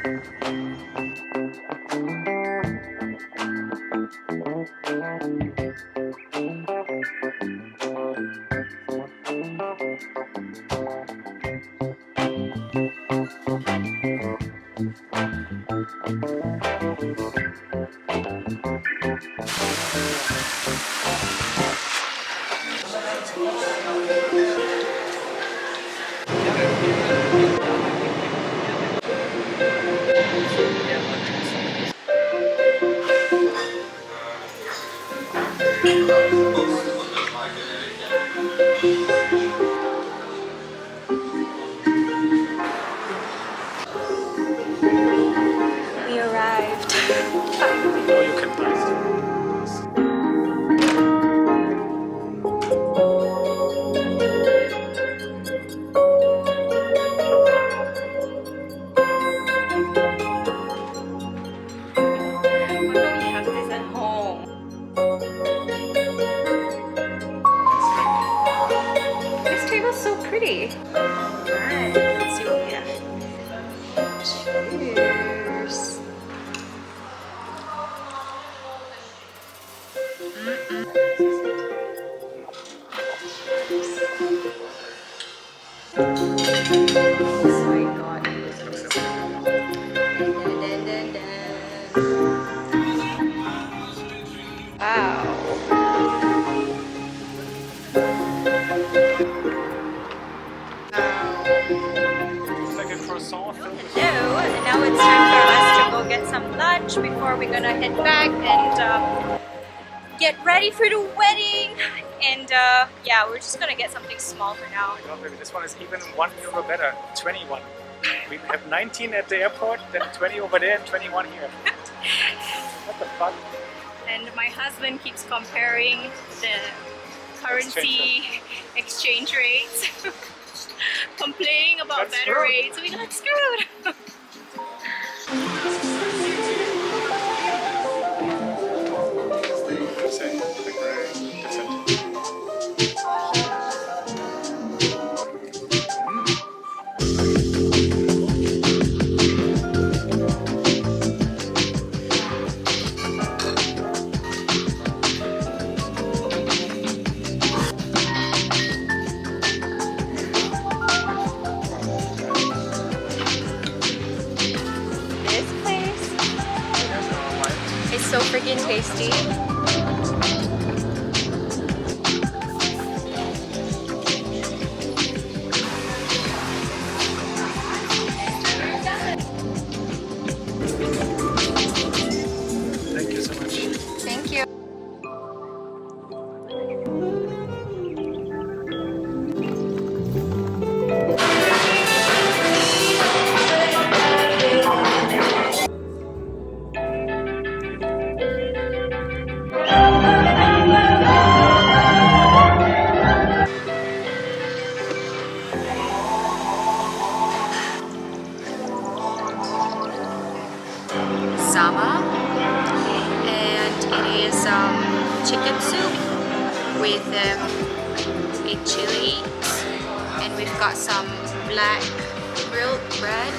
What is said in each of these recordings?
We arrived. Oh, you can buy it. Why don't we have this at home? This table's so pretty. Alright, let's see what we have. Cheers. Oh my god. Dun, dun, dun, dun. Wow. It's like a croissant. Hello, and now it's time for us to go get some lunch before we're gonna head back and get ready for the wedding. And yeah, we're just gonna get something small for now. Oh, baby, this one is even €1 better. 21. We have 19 at the airport, then 20 over there, and 21 here. What the fuck? And my husband keeps comparing the currency exchange rates, complaining about That's better screwed. rates. We got screwed. Say, like very decent. This place is so freaking tasty. Thank you so much. Thank you. ZAMA, and it is chicken soup with a chili, and we've got some black grilled bread.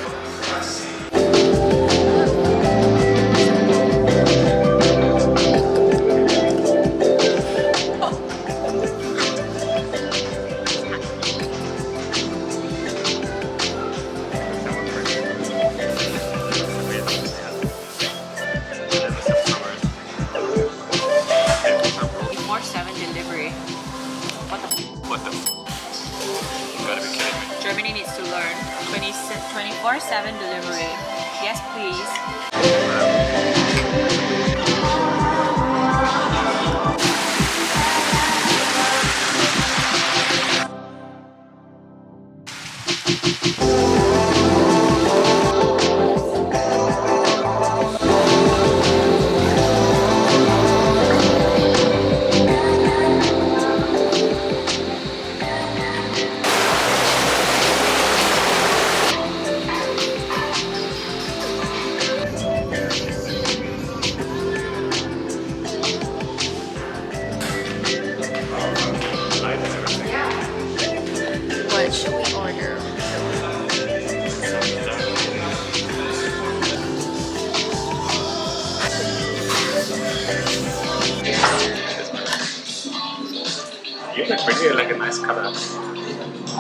More 7 delivery. What the? What the? You gotta be kidding me. Germany needs to learn. 24/7 delivery. Yes, please. What should we order? Really like a nice color.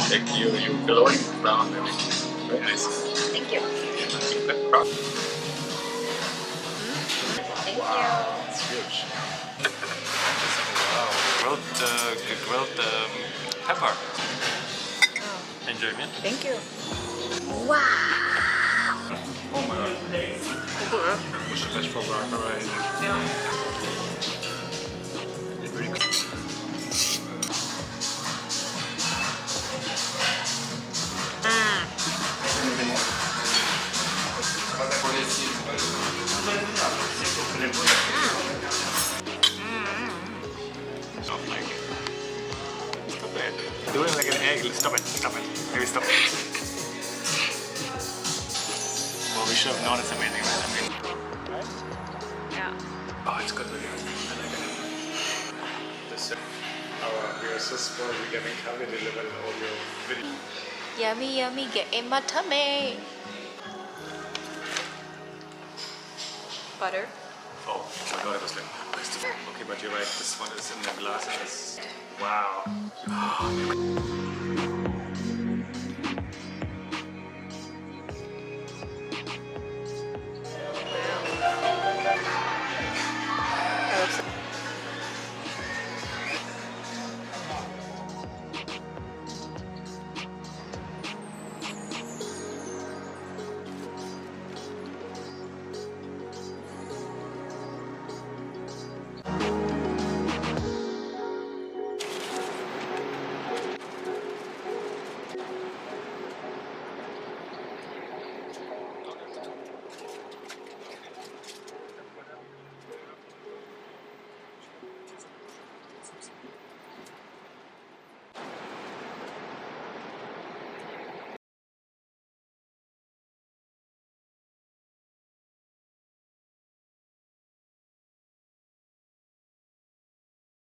Like you glowing brown, very nice. Thank you. Thank Wow, you. it's huge. Wow, grilled pepper. Enjoy it. Thank you. Wow. Oh my god. Push the vegetable broth, alright. Very good. Not like it. Stop it. Doing like an egg. Stop it. Stop it. Maybe stop it. Well, we should have known it's amazing, right? I mean, right? Yeah. Oh, it's good video. I like it. This, we are so spoiled. We're getting coffee delivered in audio video. Yummy, yummy. Get in my tummy. Butter. Oh my god, it was like, okay, but you're right, this one is in the glass and it's, wow.